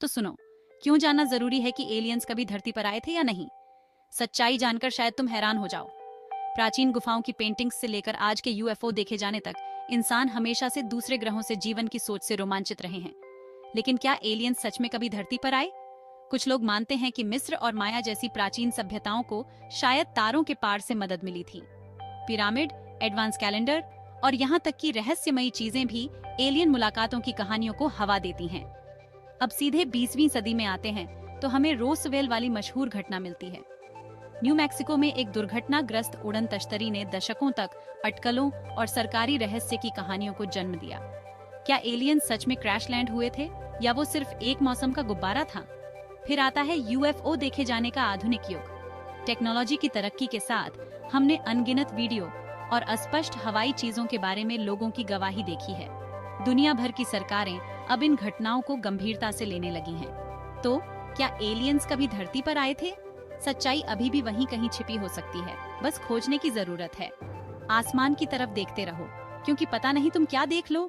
तो सुनो, क्यों जानना जरूरी है कि एलियंस कभी धरती पर आए थे या नहीं। सच्चाई जानकर शायद तुम हैरान हो जाओ। प्राचीन गुफाओं की पेंटिंग्स से लेकर आज के यूएफओ देखे जाने तक इंसान हमेशा से दूसरे ग्रहों से जीवन की सोच से रोमांचित रहे हैं। लेकिन क्या एलियंस सच में कभी धरती पर आए? कुछ लोग मानते हैं कि मिस्र और माया जैसी प्राचीन सभ्यताओं को शायद तारों के पार से मदद मिली थी। पिरामिड, एडवांस कैलेंडर और यहाँ तक की रहस्यमयी चीजें भी एलियन मुलाकातों की कहानियों को हवा देती हैं। अब सीधे 20वीं सदी में आते हैं तो हमें रोसवेल वाली मशहूर घटना मिलती है। न्यू मैक्सिको में एक दुर्घटनाग्रस्त उड़न तश्तरी ने दशकों तक अटकलों और सरकारी रहस्य की कहानियों को जन्म दिया। क्या एलियन सच में क्रैश लैंड हुए थे या वो सिर्फ एक मौसम का गुब्बारा था? फिर आता है यूएफओ देखे जाने का आधुनिक युग। टेक्नोलॉजी की तरक्की के साथ हमने अनगिनत वीडियो और अस्पष्ट हवाई चीजों के बारे में लोगों की गवाही देखी है। दुनिया भर की सरकारें अब इन घटनाओं को गंभीरता से लेने लगी हैं। तो क्या एलियंस कभी धरती पर आए थे? सच्चाई अभी भी वहीं कहीं छिपी हो सकती है, बस खोजने की जरूरत है। आसमान की तरफ देखते रहो, क्योंकि पता नहीं तुम क्या देख लो।